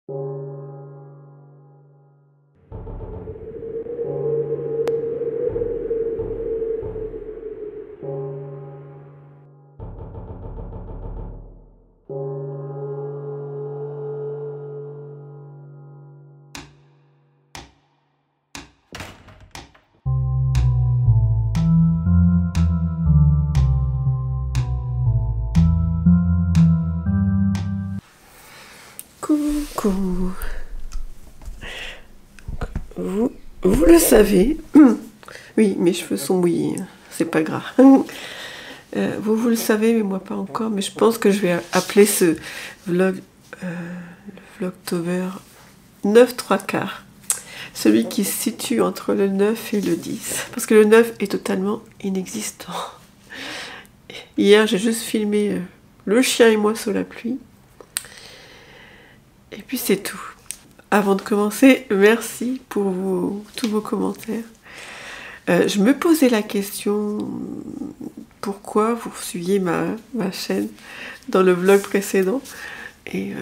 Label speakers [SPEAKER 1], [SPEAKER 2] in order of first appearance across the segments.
[SPEAKER 1] Coucou. Vous le savez. Oui, mes cheveux sont mouillés, c'est pas grave. Vous le savez, mais moi pas encore. Mais je pense que je vais appeler ce vlog le Vlogtober 9 3/4. Celui qui se situe entre le 9 et le 10. Parce que le 9 est totalement inexistant. Hier, j'ai juste filmé le chien et moi sous la pluie. Et puis c'est tout. Avant de commencer, merci pour tous vos commentaires. Je me posais la question, pourquoi vous suiviez ma chaîne dans le vlog précédent. Et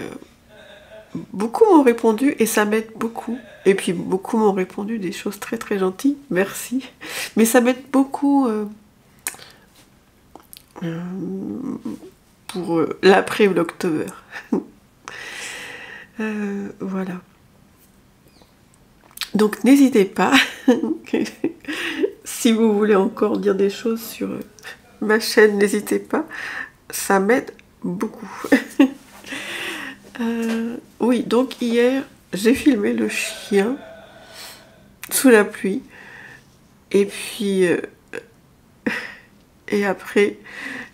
[SPEAKER 1] beaucoup m'ont répondu et ça m'aide beaucoup. Et puis beaucoup m'ont répondu des choses très très gentilles, merci. Mais ça m'aide beaucoup pour l'après-Vlogtober. Voilà. Donc n'hésitez pas, si vous voulez encore dire des choses sur ma chaîne, n'hésitez pas, ça m'aide beaucoup. Oui, donc hier, j'ai filmé le chien sous la pluie, et puis, et après,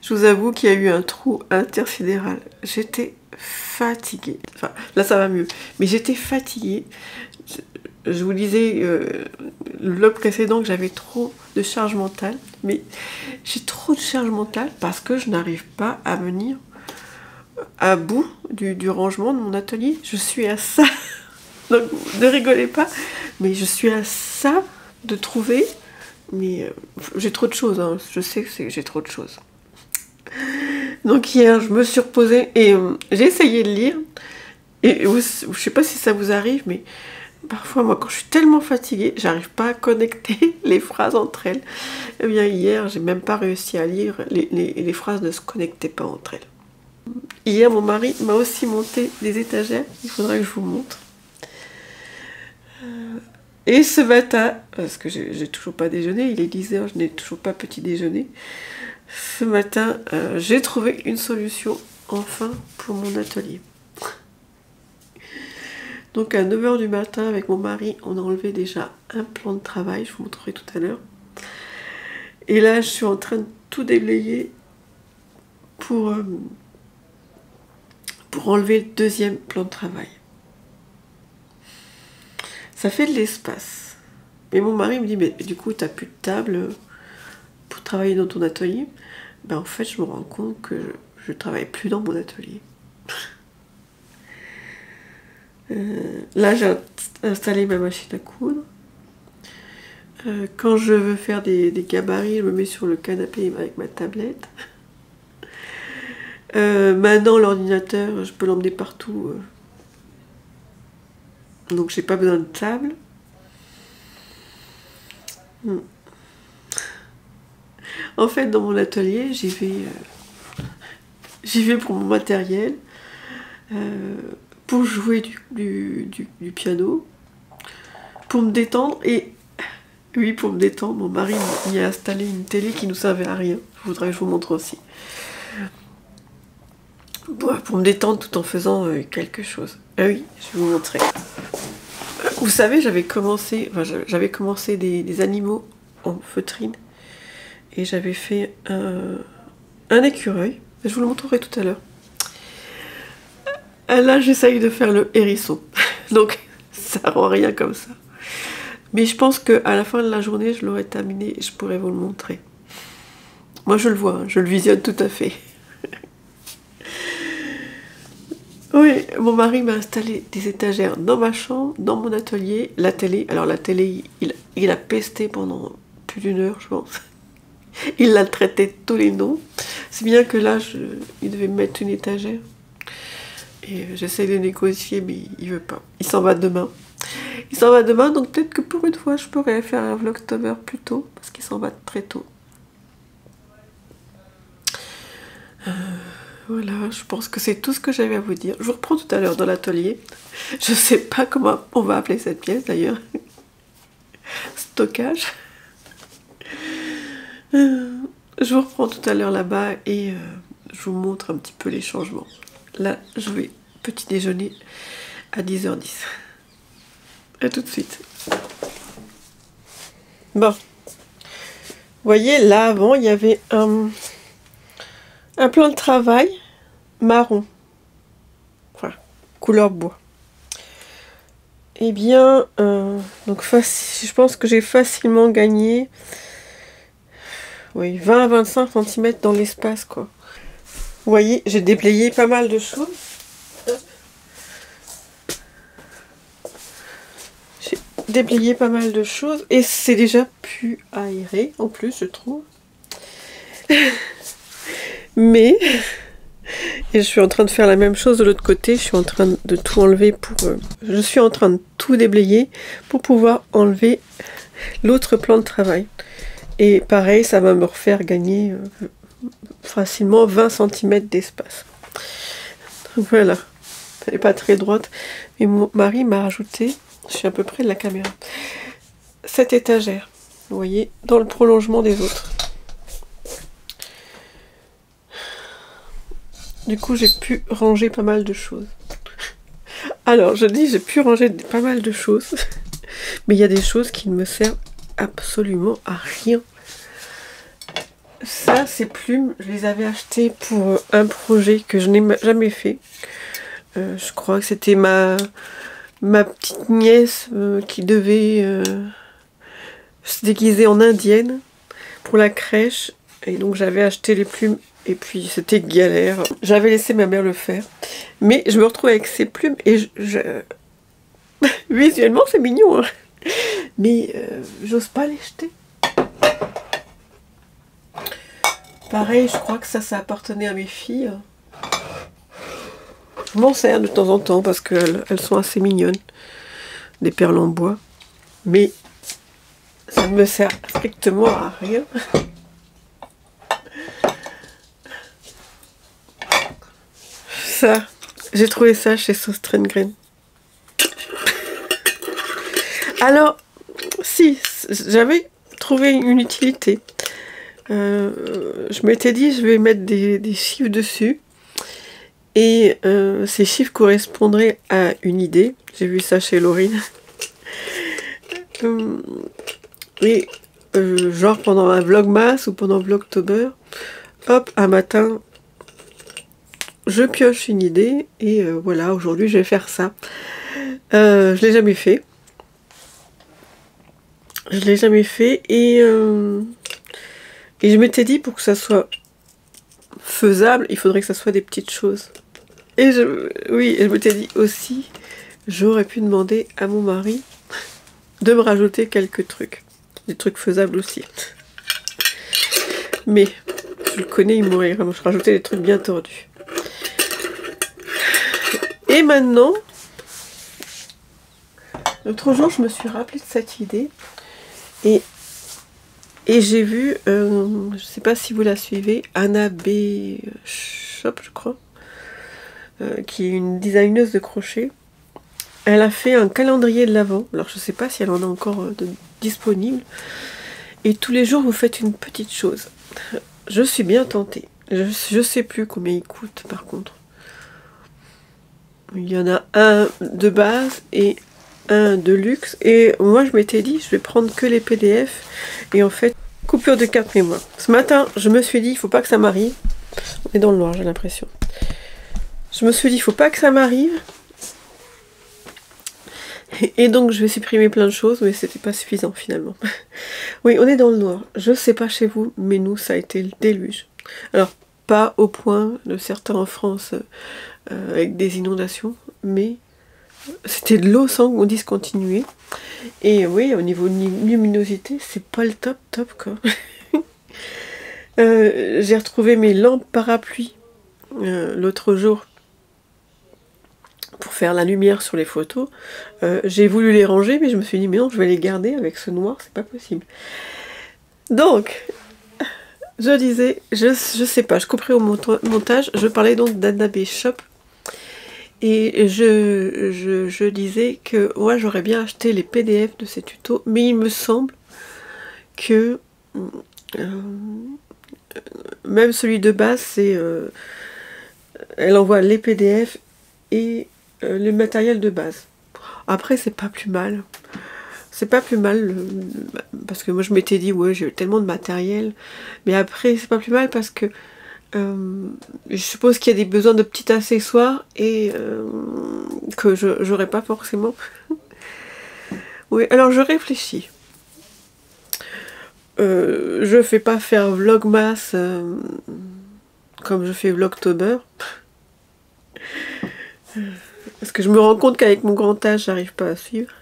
[SPEAKER 1] je vous avoue qu'il y a eu un trou intersidéral. J'étais fatiguée, enfin là ça va mieux, mais j'étais fatiguée. Je vous disais le vlog précédent que j'avais trop de charge mentale, mais j'ai trop de charge mentale parce que je n'arrive pas à venir à bout du rangement de mon atelier. Je suis à ça, donc ne rigolez pas, mais je suis à ça de trouver, mais j'ai trop de choses, hein. Je sais que j'ai trop de choses. Donc hier, je me suis reposée et j'ai essayé de lire. Et je sais pas si ça vous arrive, mais parfois, moi, quand je suis tellement fatiguée, j'arrive pas à connecter les phrases entre elles. Eh bien, hier, j'ai même pas réussi à lire. Les phrases ne se connectaient pas entre elles. Hier, mon mari m'a aussi monté des étagères. Il faudra que je vous montre. Et ce matin, parce que j'ai toujours pas déjeuné, il est 10h, je n'ai toujours pas petit déjeuner. Ce matin, j'ai trouvé une solution, enfin, pour mon atelier. Donc à 9h du matin, avec mon mari, on a enlevé déjà un plan de travail, je vous montrerai tout à l'heure. Et là, je suis en train de tout déblayer pour enlever le deuxième plan de travail. Ça fait de l'espace. Mais mon mari me dit, mais du coup, tu n'as plus de table pour travailler dans ton atelier. Ben, en fait, je me rends compte que je ne travaille plus dans mon atelier. Là, j'ai installé ma machine à coudre. Quand je veux faire des gabarits, je me mets sur le canapé avec ma tablette. Maintenant, l'ordinateur, je peux l'emmener partout. Donc, j'ai pas besoin de table. En fait, dans mon atelier, j'y vais pour mon matériel. Pour jouer du piano, pour me détendre, et oui, pour me détendre, mon mari y a installé une télé qui nous servait à rien. Je voudrais que je vous montre aussi. Pour me détendre tout en faisant quelque chose. Ah oui, je vais vous montrer. Vous savez, j'avais commencé des animaux en feutrine, et j'avais fait un écureuil. Je vous le montrerai tout à l'heure. Là, j'essaye de faire le hérisson. Donc, ça rend rien comme ça. Mais je pense qu'à la fin de la journée, je l'aurai terminé et je pourrai vous le montrer. Moi, je le vois, hein, je le visionne tout à fait. Oui, mon mari m'a installé des étagères dans ma chambre, dans mon atelier. La télé, alors la télé, il a pesté pendant plus d'1 heure, je pense. Il l'a traité de tous les noms. C'est bien que là, il devait me mettre une étagère. Et j'essaie de négocier, mais il veut pas. Il s'en va demain. Il s'en va demain, donc peut-être que pour une fois, je pourrais faire un vlogtober plus tôt, parce qu'il s'en va très tôt. Voilà, je pense que c'est tout ce que j'avais à vous dire. Je vous reprends tout à l'heure dans l'atelier. Je sais pas comment on va appeler cette pièce d'ailleurs. Stockage. Je vous reprends tout à l'heure là-bas et je vous montre un petit peu les changements. Là, je vais petit déjeuner à 10h10. À tout de suite. Bon. Vous voyez, là, avant, il y avait un plan de travail marron. Enfin, couleur bois. Eh bien, donc je pense que j'ai facilement gagné 20 à 25 cm dans l'espace, quoi. Vous voyez, j'ai déblayé pas mal de choses. J'ai déblayé pas mal de choses et c'est déjà plus aéré en plus, je trouve. Mais et je suis en train de faire la même chose de l'autre côté. Je suis en train de tout enlever pour. Je suis en train de tout déblayer pour pouvoir enlever l'autre plan de travail. Et pareil, ça va me refaire gagner facilement 20 cm d'espace. Voilà. Elle n'est pas très droite. Mais mon mari m'a rajouté, je suis à peu près de la caméra, cette étagère. Vous voyez, dans le prolongement des autres. Du coup, j'ai pu ranger pas mal de choses. Alors, je dis j'ai pu ranger pas mal de choses. Mais il y a des choses qui ne me servent absolument à rien. Ça, ces plumes, je les avais achetées pour un projet que je n'ai jamais fait. Je crois que c'était ma petite nièce qui devait se déguiser en indienne pour la crèche. Et donc j'avais acheté les plumes et puis c'était galère. J'avais laissé ma mère le faire. Mais je me retrouve avec ces plumes et visuellement c'est mignon. Hein. Mais j'ose pas les jeter. Pareil, je crois que ça appartenait à mes filles. Je m'en sers de temps en temps parce qu'elles sont assez mignonnes. Des perles en bois. Mais ça ne me sert strictement à rien. Ça, j'ai trouvé ça chez Sostrengren. Alors, si, j'avais trouvé une utilité. Je m'étais dit, je vais mettre des chiffres dessus. Et ces chiffres correspondraient à une idée. J'ai vu ça chez Laurine. Et genre pendant un vlogmas ou pendant vlogtober, hop, un matin, je pioche une idée. Et voilà, aujourd'hui, je vais faire ça. Je l'ai jamais fait. Je l'ai jamais fait. Et je m'étais dit, pour que ça soit faisable, il faudrait que ça soit des petites choses. Et je m'étais dit aussi, j'aurais pu demander à mon mari de me rajouter quelques trucs. Des trucs faisables aussi. Mais, je le connais, il m'aurait rajouté des trucs bien tordus. Et maintenant, l'autre jour, je me suis rappelé de cette idée. Et j'ai vu, je ne sais pas si vous la suivez, Anna B. Shop, je crois, qui est une designeuse de crochet. Elle a fait un calendrier de l'Avent. Alors, je ne sais pas si elle en a encore disponible. Et tous les jours, vous faites une petite chose. Je suis bien tentée. Je ne sais plus combien il coûte, par contre. Il y en a un de base et un de luxe. Et moi, je m'étais dit, je vais prendre que les PDF. Et en fait, coupure de carte mémoire. Ce matin, je me suis dit, il faut pas que ça m'arrive. On est dans le noir, j'ai l'impression. Je me suis dit, il faut pas que ça m'arrive. Et donc, je vais supprimer plein de choses, mais c'était pas suffisant finalement. Oui, on est dans le noir. Je sais pas chez vous, mais nous, ça a été le déluge. Alors, pas au point de certains en France avec des inondations, mais c'était de l'eau sans discontinuer. Et oui, au niveau de luminosité, c'est pas le top quoi. J'ai retrouvé mes lampes parapluies l'autre jour pour faire la lumière sur les photos. J'ai voulu les ranger, mais je me suis dit, mais non, je vais les garder avec ce noir, c'est pas possible. Donc, je disais, je sais pas, je couperai au montage, je parlais donc d'Anabé Shop. Et je disais que moi j'aurais bien acheté les PDF de ces tutos, mais il me semble que même celui de base, c'est elle envoie les PDF et le matériel de base. Après, c'est pas plus mal. C'est pas plus mal, parce que moi je m'étais dit, ouais, j'ai tellement de matériel. Mais après, c'est pas plus mal parce que je suppose qu'il y a des besoins de petits accessoires et que j'aurais pas forcément. Oui, alors je réfléchis. Je fais pas faire Vlogmas comme je fais Vlogtober. Parce que je me rends compte qu'avec mon grand âge, j'arrive pas à suivre.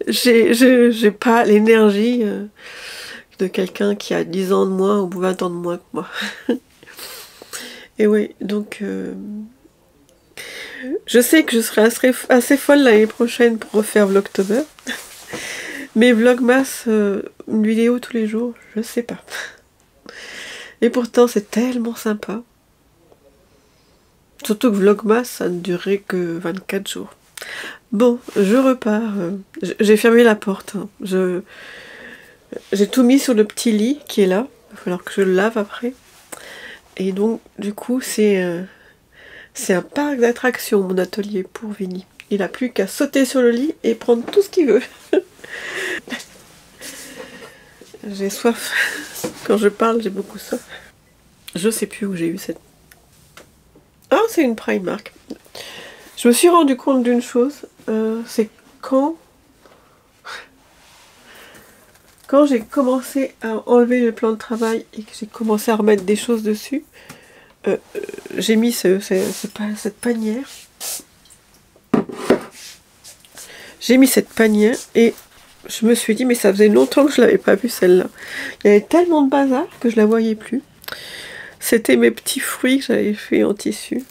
[SPEAKER 1] J'ai pas l'énergie de quelqu'un qui a 10 ans de moins ou 20 ans de moins que moi. Et oui, donc je sais que je serai assez folle l'année prochaine pour refaire Vlogtober. Mais Vlogmas, une vidéo tous les jours, je sais pas. Et pourtant, c'est tellement sympa. Surtout que Vlogmas, ça ne durait que 24 jours. Bon, je repars. J'ai fermé la porte. Hein. J'ai tout mis sur le petit lit qui est là. Il va falloir que je le lave après. Et donc, du coup, c'est un parc d'attractions, mon atelier, pour Vinny. Il n'a plus qu'à sauter sur le lit et prendre tout ce qu'il veut. J'ai soif. Quand je parle, j'ai beaucoup soif. Je sais plus où j'ai eu cette... Ah, c'est une Primark. Je me suis rendu compte d'une chose. C'est quand j'ai commencé à enlever le plan de travail et que j'ai commencé à remettre des choses dessus, j'ai mis cette panière. J'ai mis cette panière et je me suis dit, mais ça faisait longtemps que je l'avais pas vue celle-là. Il y avait tellement de bazar que je la voyais plus. C'était mes petits fruits que j'avais fait en tissu.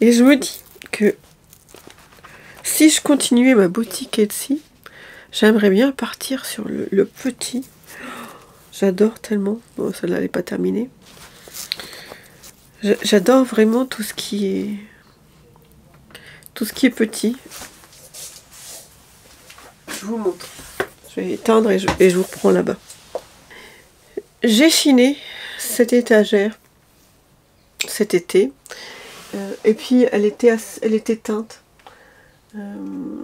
[SPEAKER 1] Et je me dis que si je continuais ma boutique Etsy, j'aimerais bien partir sur le petit. J'adore tellement. Bon, celle-là n'est pas terminée. J'adore vraiment tout ce qui est petit. Je vous montre. Je vais éteindre et je vous reprends là-bas. J'ai chiné cette étagère cet été. Et puis elle était teinte.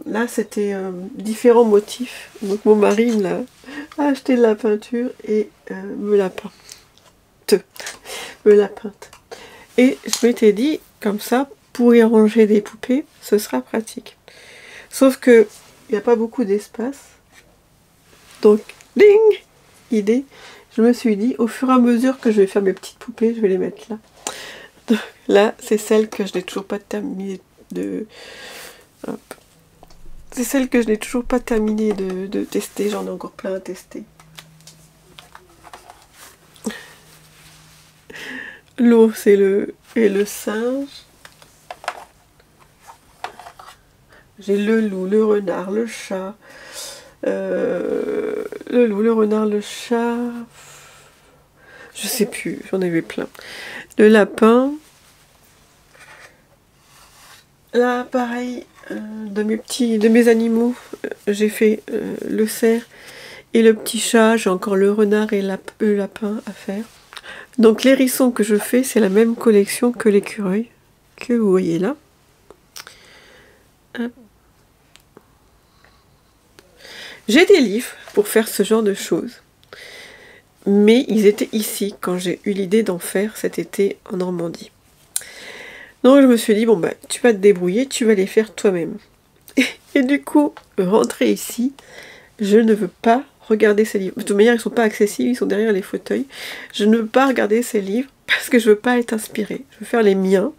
[SPEAKER 1] Là c'était différents motifs. Donc mon mari me a acheté de la peinture et me l'a peinte. Et je m'étais dit, comme ça, pour y ranger des poupées, ce sera pratique. Sauf que il n'y a pas beaucoup d'espace. Donc, ding, idée. Je me suis dit, au fur et à mesure que je vais faire mes petites poupées, je vais les mettre là. Donc, là, c'est celle que je n'ai toujours pas terminé de... Hop. C'est celle que je n'ai toujours pas terminé de tester. J'en ai encore plein à tester. L'eau, c'est le singe. J'ai le loup, le renard, le chat. Le loup, le renard, le chat. Je sais plus, j'en avais plein. Le lapin. Là, pareil, de mes animaux, j'ai fait le cerf et le petit chat. J'ai encore le renard et le lapin à faire. Donc les hérissons que je fais, c'est la même collection que l'écureuil, que vous voyez là. J'ai des livres pour faire ce genre de choses. Mais ils étaient ici quand j'ai eu l'idée d'en faire cet été en Normandie. Donc je me suis dit, bon bah tu vas te débrouiller, tu vas les faire toi-même. Et du coup, rentrer ici, je ne veux pas regarder ces livres. De toute manière, ils ne sont pas accessibles, ils sont derrière les fauteuils. Je ne veux pas regarder ces livres parce que je ne veux pas être inspirée. Je veux faire les miens.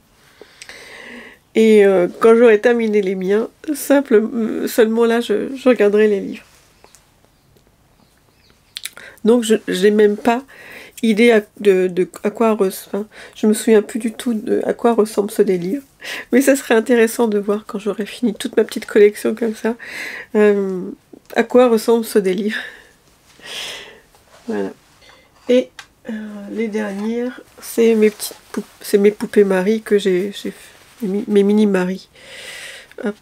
[SPEAKER 1] Et quand j'aurai terminé les miens, seulement là, je regarderai les livres. Donc je n'ai même pas idée à quoi enfin, je me souviens plus du tout à quoi ressemble ce délire. Mais ça serait intéressant de voir quand j'aurai fini toute ma petite collection comme ça, à quoi ressemble ce délire. Voilà. Et les dernières, c'est mes poupées Marie que j'ai fait, mes mini Marie. Hop.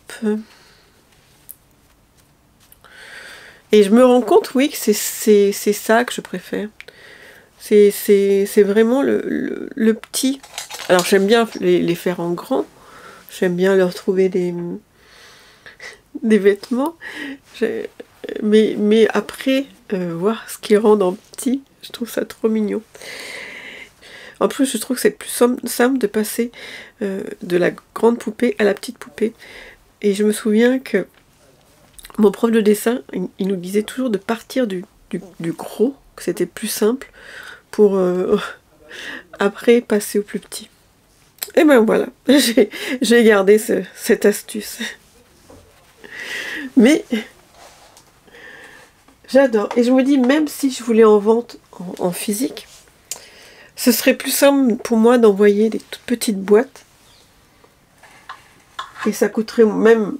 [SPEAKER 1] Et je me rends compte, oui, que c'est ça que je préfère. C'est vraiment le petit. Alors j'aime bien les faire en grand. J'aime bien leur trouver des vêtements. Mais après, voir ce qu'ils rendent en petit, je trouve ça trop mignon. En plus, je trouve que c'est plus simple de passer de la grande poupée à la petite poupée. Et je me souviens que mon prof de dessin, il nous disait toujours de partir du gros, que c'était plus simple, pour après passer au plus petit. Et ben voilà, j'ai gardé cette astuce. Mais j'adore. Et je me dis, même si je voulais en vente en physique, ce serait plus simple pour moi d'envoyer des toutes petites boîtes. Et ça coûterait même,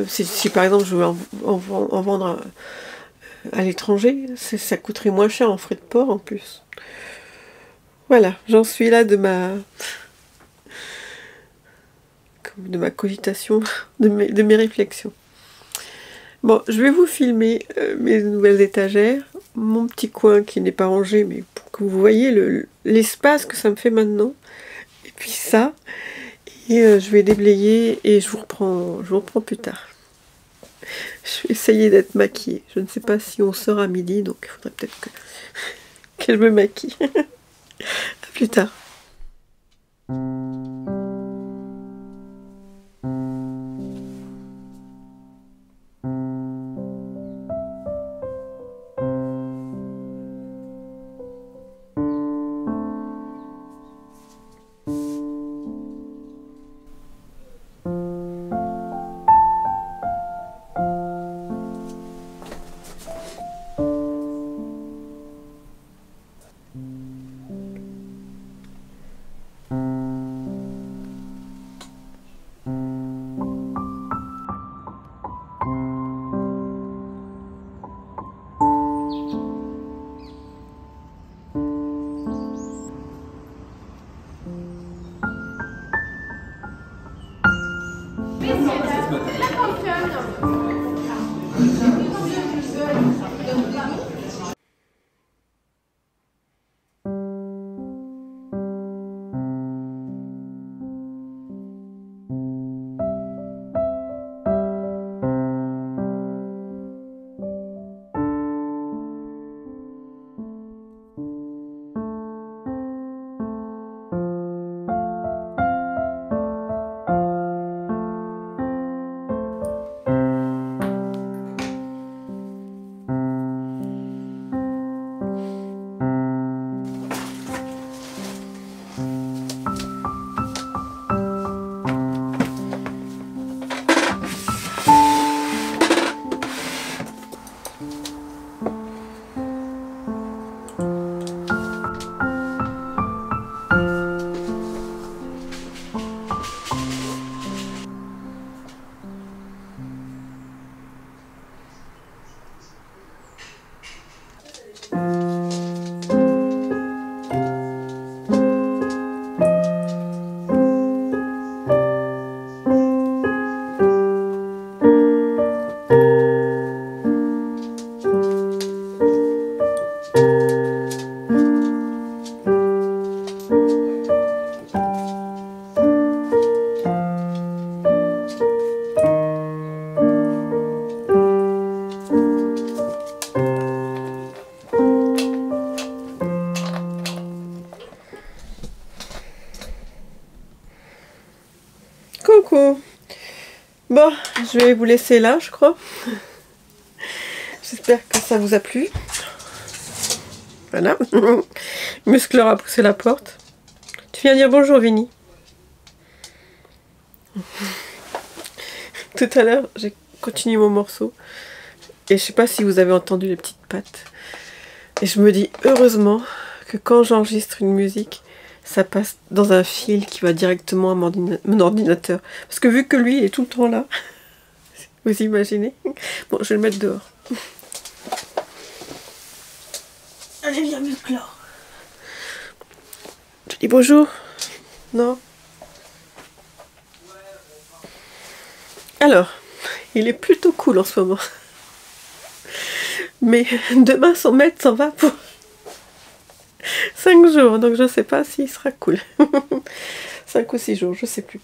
[SPEAKER 1] si par exemple je veux en vendre à l'étranger, ça coûterait moins cher en frais de port en plus. Voilà, j'en suis là de ma cogitation, de mes réflexions. Bon, je vais vous filmer mes nouvelles étagères, mon petit coin qui n'est pas rangé, mais pour que vous voyez l'espace que ça me fait maintenant. Et puis ça, et je vais déblayer et je vous reprends plus tard. Je vais essayer d'être maquillée. Je ne sais pas si on sort à midi, donc il faudrait peut-être que je me maquille. À plus tard. Coucou. Bon, je vais vous laisser là, je crois. J'espère que ça vous a plu. Voilà. Muscleur a poussé la porte. Tu viens dire bonjour, Vinny. Tout à l'heure, j'ai continué mon morceau. Et je sais pas si vous avez entendu les petites pattes. Et je me dis, heureusement que quand j'enregistre une musique, ça passe dans un fil qui va directement à mon ordinateur. Parce que vu que lui, il est tout le temps là, vous imaginez? Bon, je vais le mettre dehors. Allez, viens, Musclor. Je dis bonjour. Non. Alors, il est plutôt cool en ce moment. Mais demain, son maître s'en va pour 5 jours. Donc, je ne sais pas s'il sera cool. 5 ou 6 jours, je ne sais plus.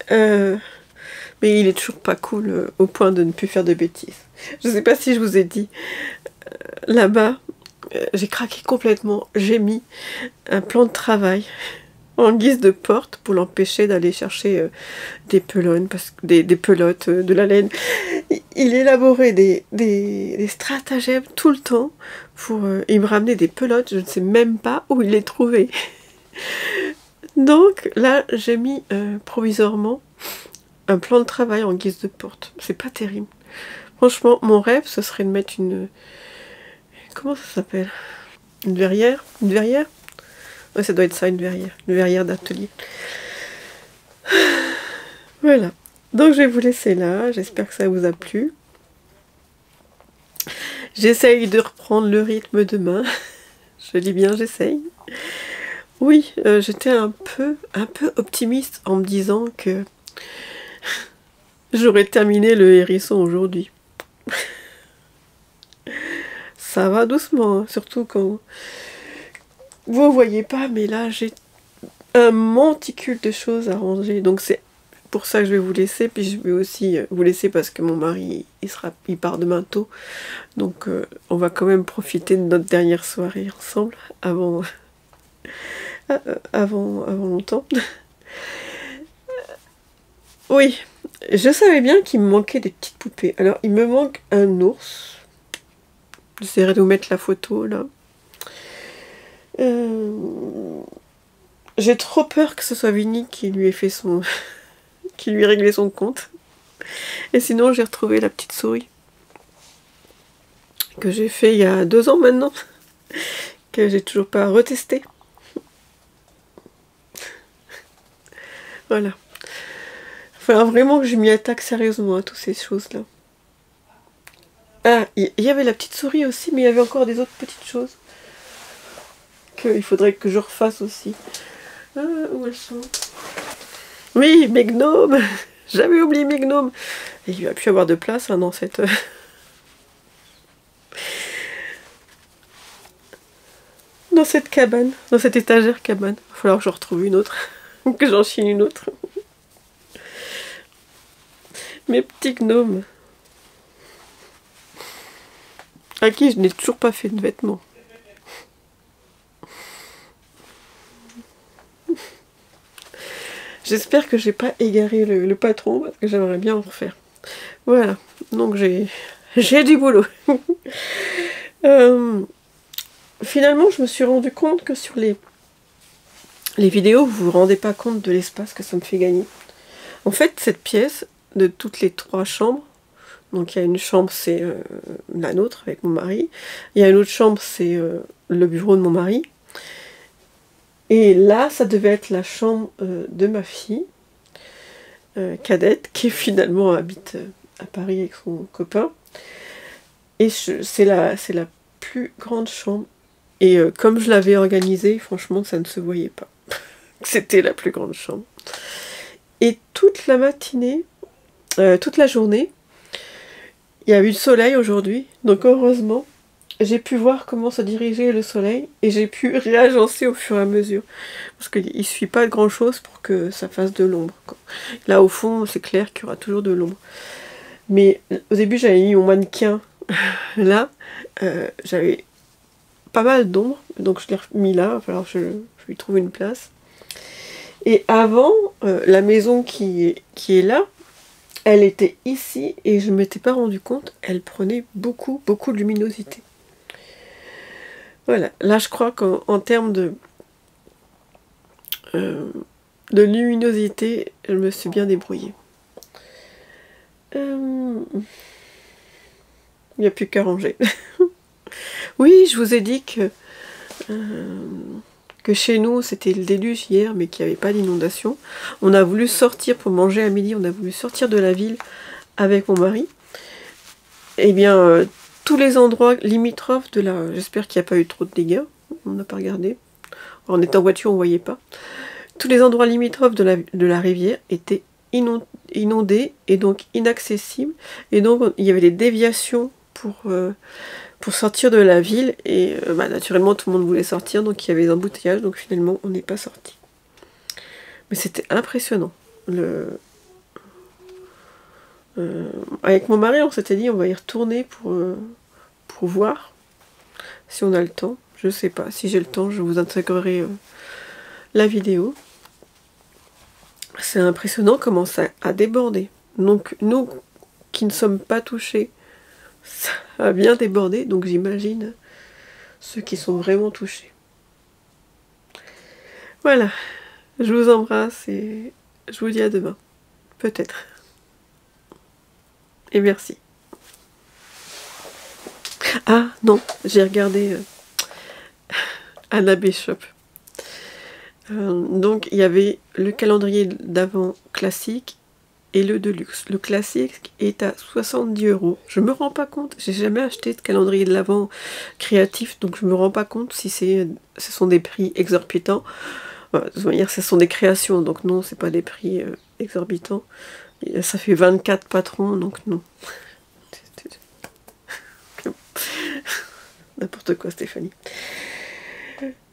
[SPEAKER 1] Mais il est toujours pas cool au point de ne plus faire de bêtises. Je ne sais pas si je vous ai dit. Là-bas, j'ai craqué complètement. J'ai mis un plan de travail en guise de porte pour l'empêcher d'aller chercher des pelotes, des pelotes, de la laine. Il élaborait des stratagèmes tout le temps pour il me ramenait des pelotes, je ne sais même pas où il les trouvait. Donc là, j'ai mis provisoirement un plan de travail en guise de porte. C'est pas terrible. Franchement, mon rêve, ce serait de mettre une... Comment ça s'appelle? Une verrière? Une verrière? Ouais, ça doit être ça, une verrière d'atelier. Voilà. Donc je vais vous laisser là. J'espère que ça vous a plu. J'essaye de reprendre le rythme demain. Je dis bien, j'essaye. Oui, j'étais un peu optimiste en me disant que j'aurais terminé le hérisson aujourd'hui. Ça va doucement, hein, surtout quand... Vous ne voyez pas, mais là, j'ai un monticule de choses à ranger. Donc c'est pour ça que je vais vous laisser. Puis je vais aussi vous laisser parce que mon mari, il part demain tôt. Donc on va quand même profiter de notre dernière soirée ensemble avant, avant longtemps. Oui, je savais bien qu'il me manquait des petites poupées. Alors il me manque un ours. J'essaierai de vous mettre la photo là. J'ai trop peur que ce soit Vinny qui lui ait fait son... qui lui ait réglé son compte. Et sinon, j'ai retrouvé la petite souris. Que j'ai fait il y a 2 ans maintenant. Que j'ai toujours pas retesté. Voilà. Il va falloir vraiment que je m'y attaque sérieusement à toutes ces choses-là. Ah, il y avait la petite souris aussi, mais il y avait encore des autres petites choses. Il faudrait que je refasse aussi. Ah, où elles sont? Oui, mes gnomes. J'avais oublié mes gnomes. Et il va plus avoir de place hein, dans cette... dans cette cabane, dans cette étagère cabane. Il va falloir que je retrouve une autre. Que j'en chine une autre. Mes petits gnomes. À qui je n'ai toujours pas fait de vêtements. J'espère que j'ai pas égaré le patron parce que j'aimerais bien en refaire. Voilà, donc j'ai du boulot. Finalement, je me suis rendu compte que sur les vidéos, vous vous rendez pas compte de l'espace que ça me fait gagner. En fait, cette pièce, de toutes les 3 chambres, donc il y a une chambre, c'est la nôtre avec mon mari. Il y a une autre chambre, c'est le bureau de mon mari. Et là, ça devait être la chambre de ma fille, cadette, qui finalement habite à Paris avec son copain. Et c'est la plus grande chambre. Et comme je l'avais organisée, franchement, ça ne se voyait pas. C'était la plus grande chambre. Et toute la matinée, toute la journée, il y a eu le soleil aujourd'hui. Donc heureusement, j'ai pu voir comment se dirigeait le soleil. Et j'ai pu réagencer au fur et à mesure. Parce qu'il ne suffit pas de grand chose pour que ça fasse de l'ombre. Là au fond, c'est clair qu'il y aura toujours de l'ombre. Mais au début, j'avais mis mon mannequin là. J'avais pas mal d'ombre. Donc je l'ai remis là. Il va falloir que je lui trouve une place. Et avant, la maison qui est là, elle était ici et je ne m'étais pas rendu compte, elle prenait beaucoup de luminosité. Voilà, là je crois qu'en termes de luminosité, je me suis bien débrouillée. Il n'y a plus qu'à ranger. Oui, je vous ai dit que chez nous, c'était le déluge hier, mais qu'il n'y avait pas d'inondation. On a voulu sortir pour manger à midi, on a voulu sortir de la ville avec mon mari. Eh bien, tous les endroits limitrophes de la... J'espère qu'il n'y a pas eu trop de dégâts, on n'a pas regardé. En étant en voiture, on ne voyait pas. Tous les endroits limitrophes de la rivière étaient inondés et donc inaccessibles. Et donc, il y avait des déviations pour sortir de la ville. Et naturellement, tout le monde voulait sortir, donc il y avait des embouteillages. Donc finalement, on n'est pas sorti. Mais c'était impressionnant. Avec mon mari, on s'était dit on va y retourner pour voir si on a le temps. Je sais pas. Si j'ai le temps, je vous intégrerai la vidéo. C'est impressionnant comment ça a débordé. Donc nous qui ne sommes pas touchés, ça a bien débordé. Donc j'imagine ceux qui sont vraiment touchés. Voilà. Je vous embrasse et je vous dis à demain. Peut-être. Et merci. Ah non, j'ai regardé Anna Bishop. Donc il y avait le calendrier d'avant classique et le deluxe. Le classique est à 70 €. Je me rends pas compte, j'ai jamais acheté de calendrier de l'avant créatif, donc je me rends pas compte si ce sont des prix exorbitants. De toute manière, ce sont des créations, donc non, c'est pas des prix exorbitants. Ça fait 24 patrons, donc non. N'importe quoi, Stéphanie.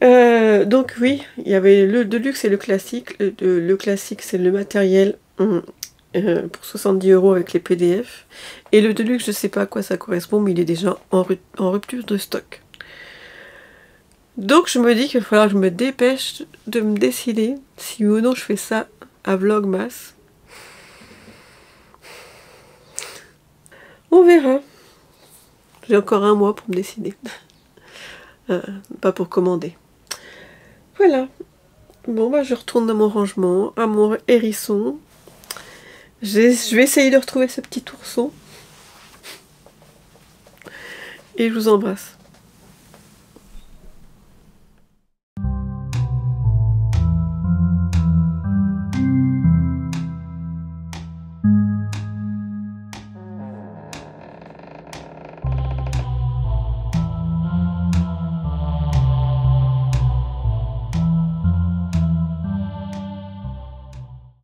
[SPEAKER 1] Donc oui, il y avait le deluxe et le classique. Le classique, c'est le matériel pour 70 € avec les PDF. Et le deluxe, je sais pas à quoi ça correspond, mais il est déjà en rupture de stock. Donc je me dis qu'il va falloir que je me dépêche de me décider si ou non je fais ça à Vlogmas. On verra. J'ai encore un mois pour me décider. Pas pour commander. Voilà. Bon, bah je retourne dans mon rangement, à mon hérisson. Je vais essayer de retrouver ce petit ourson. Et je vous embrasse.